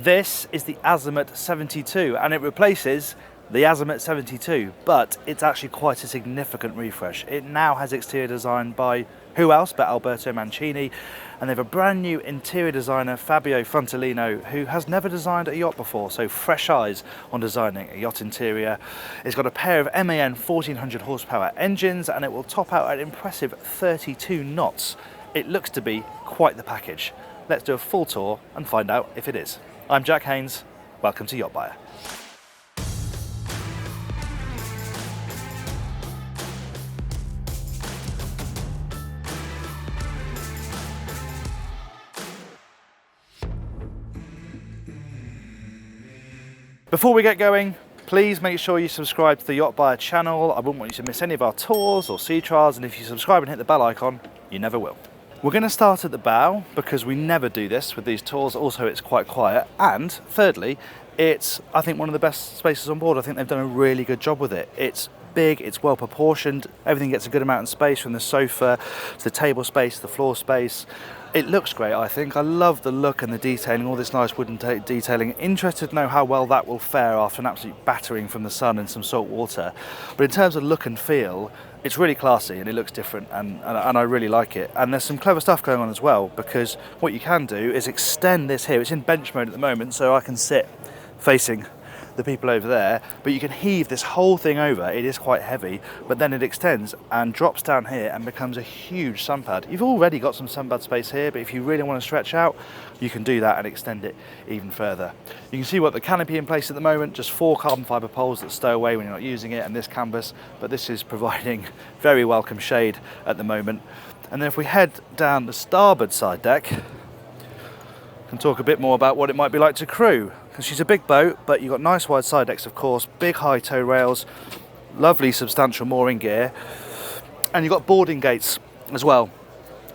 This is the Azimut 72 and it replaces the Azimut 72, but it's actually quite a significant refresh. It now has exterior design by who else but Alberto Mancini, and they have a brand new interior designer, Fabio Frontalino, who has never designed a yacht before, so fresh eyes on designing a yacht interior. It's got a pair of MAN 1400 horsepower engines and it will top out at an impressive 32 knots. It looks to be quite the package. Let's do a full tour and find out if it is. I'm Jack Haines, welcome to YachtBuyer. Before we get going, please make sure you subscribe to the YachtBuyer channel. I wouldn't want you to miss any of our tours or sea trials, and if you subscribe and hit the bell icon, you never will. We're going to start at the bow because we never do this with these tours. Also, it's quite quiet, and thirdly, it's, I think, one of the best spaces on board. I think they've done a really good job with it. It's big, it's well proportioned, everything gets a good amount of space, from the sofa to the table space, the floor space. It looks great, I think. I love the look and the detailing, all this nice wooden detailing. Interested to know how well that will fare after an absolute battering from the sun and some salt water. But in terms of look and feel, it's really classy and it looks different, and I really like it. And there's some clever stuff going on as well, because what you can do is extend this here. It's in bench mode at the moment, so I can sit facing the people over there, but you can heave this whole thing over. It is quite heavy, but then it extends and drops down here and becomes a huge sunpad. You've already got some sunpad space here, but if you really want to stretch out, you can do that and extend it even further. You can see what the canopy in place at the moment, just 4 carbon fibre poles that stow away when you're not using it, and this canvas, but this is providing very welcome shade at the moment. And then if we head down the starboard side deck, can talk a bit more about what it might be like to crew, because she's a big boat, but you've got nice wide side decks, of course, big high tow rails, lovely substantial mooring gear, and you've got boarding gates as well.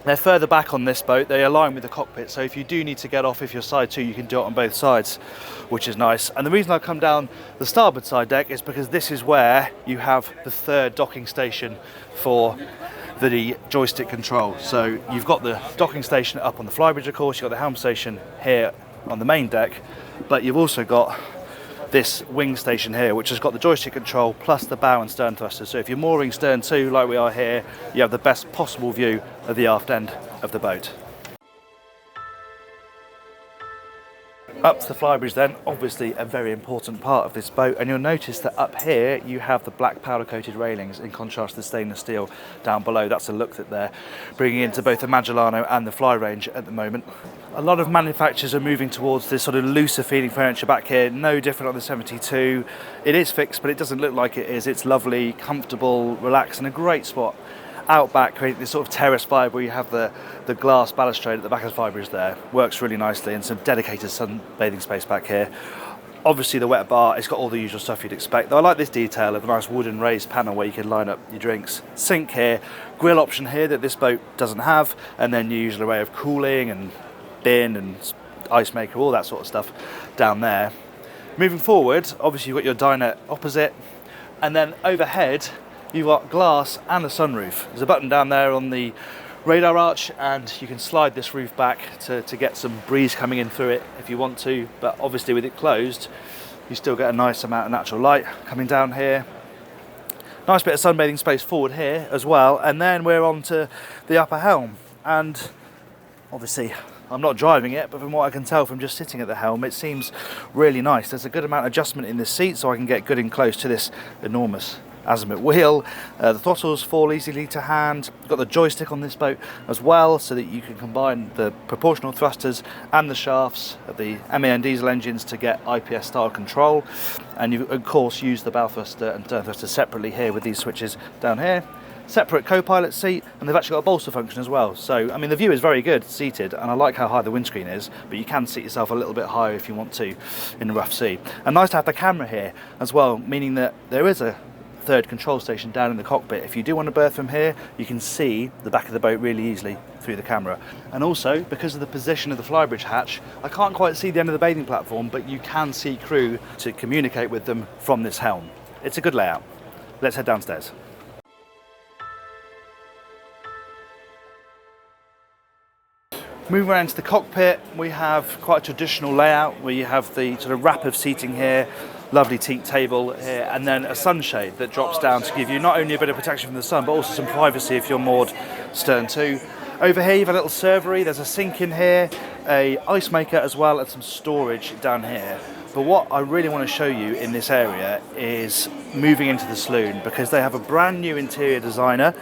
They're further back on this boat, they align with the cockpit, so if you do need to get off, if you're side two, you can do it on both sides, which is nice. And the reason I've come down the starboard side deck is because this is where you have the third docking station for the joystick control. So you've got the docking station up on the Flybridge, of course, you've got the helm station here on the main deck, but you've also got this wing station here, which has got the joystick control plus the bow and stern thrusters. So if you're mooring stern to, like we are here, you have the best possible view of the aft end of the boat. Up to the Flybridge then, obviously a very important part of this boat, and you'll notice that up here you have the black powder coated railings in contrast to the stainless steel down below. That's a look that they're bringing into both the Magellano and the Fly range at the moment. A lot of manufacturers are moving towards this sort of looser feeling furniture back here, no different on the 72. It is fixed, but it doesn't look like it is. It's lovely, comfortable, relaxed, and a great spot out back, creating this sort of terrace vibe where you have the glass balustrade at the back of the Flybridge there. Works really nicely, and some dedicated sunbathing space back here. Obviously the wet bar, it's got all the usual stuff you'd expect, though I like this detail of the nice wooden raised panel where you can line up your drinks. Sink here, grill option here that this boat doesn't have, and then your usual array of cooling and bin and ice maker, all that sort of stuff down there. Moving forward, obviously you've got your dinette opposite, and then overhead you've got glass and a sunroof. There's a button down there on the radar arch, and you can slide this roof back to get some breeze coming in through it if you want to, but obviously with it closed you still get a nice amount of natural light coming down here. Nice bit of sunbathing space forward here as well, and then we're on to the upper helm, and obviously I'm not driving it, but from what I can tell from just sitting at the helm, it seems really nice. There's a good amount of adjustment in this seat, so I can get good and close to this enormous Azimut wheel. The throttles fall easily to hand. You've got the joystick on this boat as well, so that you can combine the proportional thrusters and the shafts of the MAN diesel engines to get IPS style control. And you of course use the bow thruster and stern thruster separately here with these switches down here. Separate co-pilot seat, and they've actually got a bolster function as well. So I mean the view is very good seated, and I like how high the windscreen is, but you can seat yourself a little bit higher if you want to in the rough sea. And nice to have the camera here as well, meaning that there is a third control station down in the cockpit. If you do want to berth from here, you can see the back of the boat really easily through the camera. And also, because of the position of the Flybridge hatch, I can't quite see the end of the bathing platform, but you can see crew to communicate with them from this helm. It's a good layout. Let's head downstairs. Moving around to the cockpit, we have quite a traditional layout where you have the sort of wrap of seating here, lovely teak table here, and then a sunshade that drops down to give you not only a bit of protection from the sun, but also some privacy if you're moored stern to. Over here you've got a little servery, there's a sink in here, a ice maker as well, and some storage down here. But what I really want to show you in this area is moving into the saloon, because they have a brand new interior designer,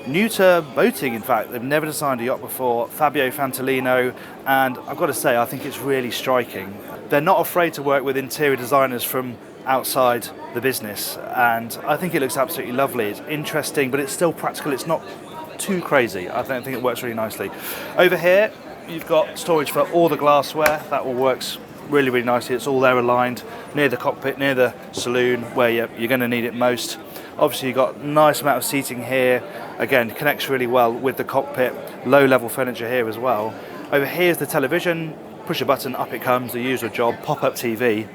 new to boating in fact. They've never designed a yacht before, Fabio Fantalino, and I've got to say I think it's really striking. They're not afraid to work with interior designers from outside the business, and I think it looks absolutely lovely. It's interesting, but it's still practical. It's not too crazy. I think it works really nicely. Over here you've got storage for all the glassware. That all works really nicely. It's all there aligned near the cockpit, near the saloon where you're going to need it most. Obviously you've got a nice amount of seating here. Again, connects really well with the cockpit. Low level furniture here as well. Over here is the television. Push a button, up it comes, the usual job, pop-up TV.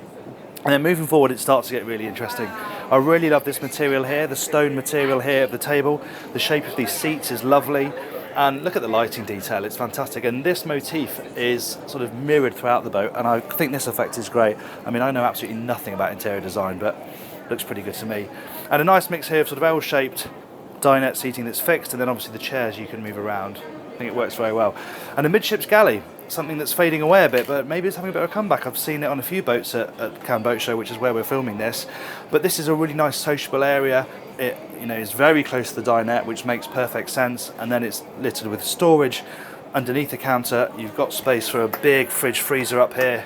And then moving forward it starts to get really interesting. I really love this material here, the stone material here at the table. The shape of these seats is lovely. And look at the lighting detail, it's fantastic. And this motif is sort of mirrored throughout the boat, and I think this effect is great. I mean, I know absolutely nothing about interior design, but it looks pretty good to me. And a nice mix here of sort of L-shaped dinette seating that's fixed, and then obviously the chairs you can move around. I think it works very well. And a midships galley, something that's fading away a bit, but maybe it's having a bit of a comeback. I've seen it on a few boats at Cannes Boat Show, which is where we're filming this. But this is a really nice sociable area. It, is very close to the dinette, which makes perfect sense. And then it's littered with storage underneath the counter. You've got space for a big fridge freezer up here,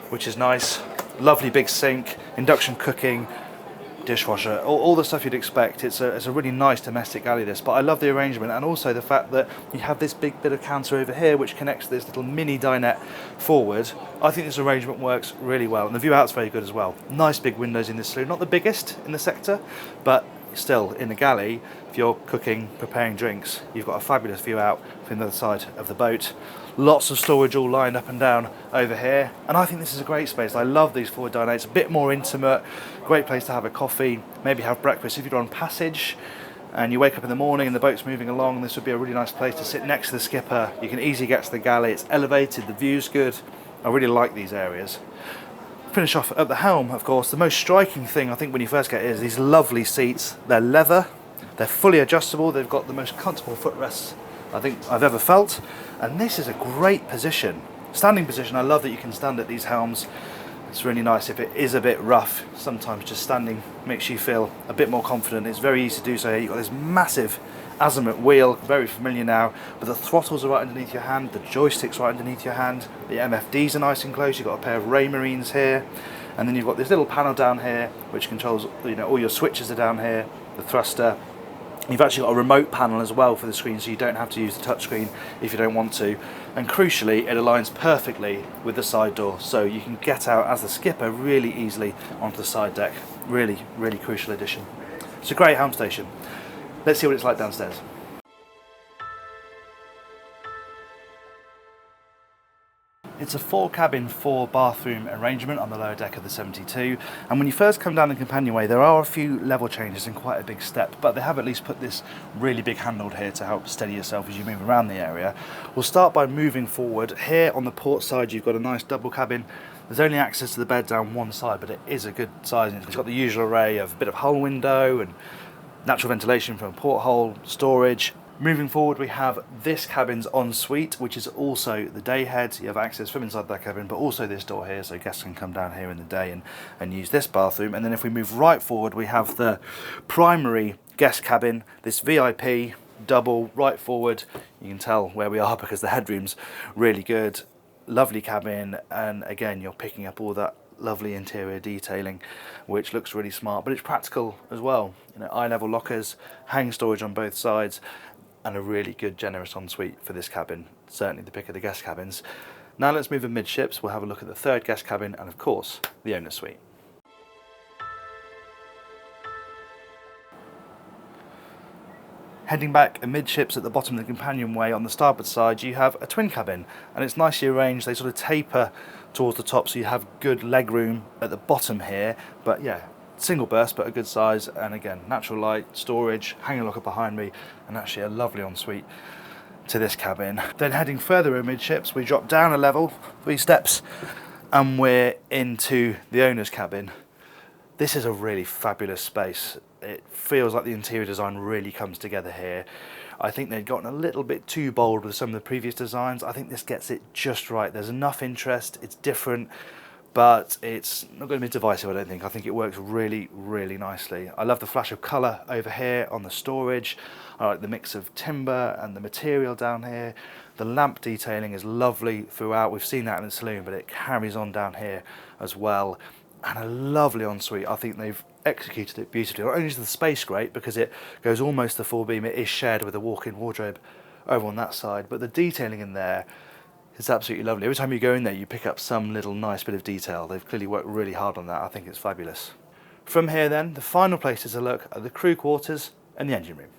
which is nice. Lovely big sink, induction cooking, dishwasher, all the stuff you'd expect. It's a really nice domestic galley, this, but I love the arrangement, and also the fact that you have this big bit of counter over here which connects this little mini dinette forward. I think this arrangement works really well, and the view out's very good as well. Nice big windows in this saloon, not the biggest in the sector, but still in the galley, if you're cooking, preparing drinks, you've got a fabulous view out from the other side of the boat. Lots of storage all lined up and down over here, and I think this is a great space. I love these forward dinettes, a bit more intimate, great place to have a coffee, maybe have breakfast. If you're on passage and you wake up in the morning and the boat's moving along, this would be a really nice place to sit next to the skipper. You can easily get to the galley, it's elevated, the view's good. I really like these areas. Finish off at the Helm, of course. The most striking thing I think when you first get here is these lovely seats. They're leather, they're fully adjustable, they've got the most comfortable footrests I think I've ever felt, and this is a great position. Standing position, I love that you can stand at these Helms. It's really nice if it is a bit rough. Sometimes just standing makes you feel a bit more confident. It's very easy to do so here. You've got this massive Azimut wheel, very familiar now, but the throttles are right underneath your hand, the joystick's right underneath your hand, the MFDs are nice and close. You've got a pair of Raymarines here, and then you've got this little panel down here which controls, all your switches are down here, the thruster. You've actually got a remote panel as well for the screen, so you don't have to use the touchscreen if you don't want to. And crucially, it aligns perfectly with the side door, so you can get out as the skipper really easily onto the side deck. Really, really crucial addition. It's a great Helm station. Let's see what it's like downstairs. It's a 4-cabin, 4-bathroom arrangement on the lower deck of the 72, and when you first come down the companionway there are a few level changes and quite a big step, but they have at least put this really big handle here to help steady yourself as you move around the area. We'll start by moving forward. Here on the port side you've got a nice double cabin. There's only access to the bed down one side, but it is a good size. It's got the usual array of a bit of hull window and natural ventilation from a porthole, storage. Moving forward we have this cabin's ensuite, which is also the day head. You have access from inside that cabin, but also this door here, so guests can come down here in the day and use this bathroom. And then if we move right forward we have the primary guest cabin, this VIP double right forward. You can tell where we are because the headroom's really good. Lovely cabin, and again you're picking up all that lovely interior detailing which looks really smart, but it's practical as well. Eye level lockers, hang storage on both sides, and a really good generous ensuite for this cabin. Certainly the pick of the guest cabins. Now let's move amidships. We'll have a look at the third guest cabin and of course the owner's suite. Heading back amidships at the bottom of the companionway on the starboard side you have a twin cabin, and it's nicely arranged. They sort of taper towards the top so you have good leg room at the bottom here, but yeah, single berth but a good size, and again natural light, storage, hanging locker behind me, and actually a lovely ensuite. to this cabin. Then heading further amidships, we drop down a level, 3 steps, and we're into the owner's cabin. This is a really fabulous space. It feels like the interior design really comes together here. I think they'd gotten a little bit too bold with some of the previous designs. I think this gets it just right. There's enough interest, it's different, but it's not going to be divisive, I don't think. I think it works really, really nicely. I love the flash of colour over here on the storage. I like the mix of timber and the material down here. The lamp detailing is lovely throughout. We've seen that in the saloon, but it carries on down here as well. And a lovely ensuite. I think they've executed it beautifully. Not only is the space great because it goes almost the full beam, it is shared with a walk-in wardrobe over on that side, but the detailing in there is absolutely lovely. Every time you go in there, you pick up some little nice bit of detail. They've clearly worked really hard on that. I think it's fabulous. From here then, the final places to look are the crew quarters and the engine room.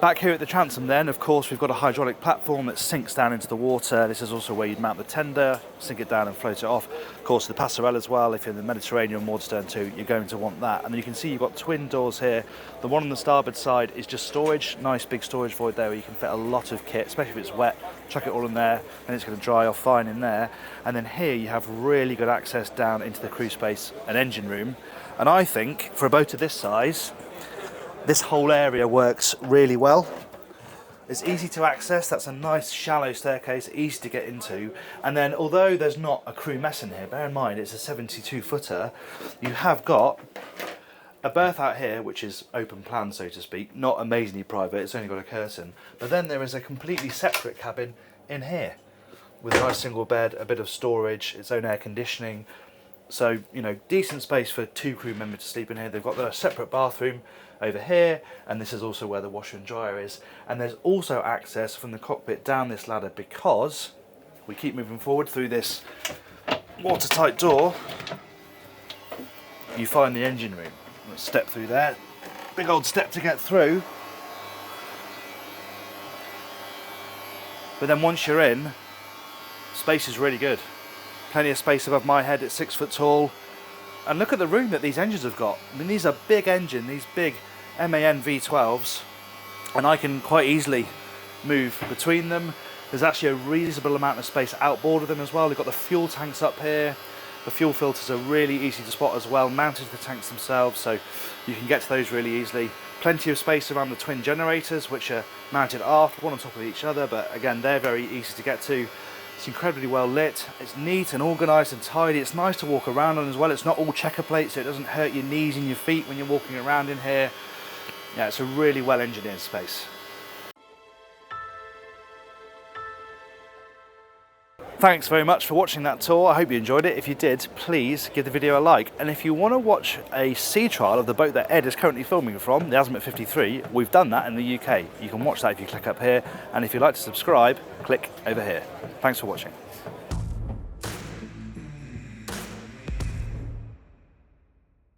Back here at the transom then, of course, we've got a hydraulic platform that sinks down into the water. This is also where you'd mount the tender, sink it down and float it off. Of course, the passerelle as well. If you're in the Mediterranean moored stern too, you're going to want that. And then you can see you've got twin doors here. The one on the starboard side is just storage. Nice big storage void there where you can fit a lot of kit, especially if it's wet. Chuck it all in there and it's going to dry off fine in there. And then here you have really good access down into the crew space and engine room. And I think for a boat of this size, this whole area works really well. It's easy to access, that's a nice shallow staircase, easy to get into. And then although there's not a crew mess in here, bear in mind it's a 72 footer, you have got a berth out here which is open plan, so to speak, not amazingly private, it's only got a curtain. But then there is a completely separate cabin in here with a nice single bed, a bit of storage, its own air conditioning. So, you know, decent space for 2 crew members to sleep in here. They've got their separate bathroom over here, and this is also where the washer and dryer is. And there's also access from the cockpit down this ladder because we keep moving forward through this watertight door. You find the engine room. Let's step through there. Big old step to get through. But then once you're in, space is really good. Plenty of space above my head, it's 6 foot tall. And look at the room that these engines have got. I mean, these are big engine, these big MAN V12s, and I can quite easily move between them. There's actually a reasonable amount of space outboard of them as well. We've got the fuel tanks up here. The fuel filters are really easy to spot as well, mounted to the tanks themselves, so you can get to those really easily. Plenty of space around the twin generators, which are mounted aft, one on top of each other, but again, they're very easy to get to. It's incredibly well lit, it's neat and organised and tidy, it's nice to walk around on as well. It's not all checker plates, so it doesn't hurt your knees and your feet when you're walking around in here. Yeah, it's a really well engineered space. Thanks very much for watching that tour. I hope you enjoyed it. If you did, please give the video a like. And if you want to watch a sea trial of the boat that Ed is currently filming from, the Azimut 53, we've done that in the UK. You can watch that if you click up here. And if you'd like to subscribe, click over here. Thanks for watching.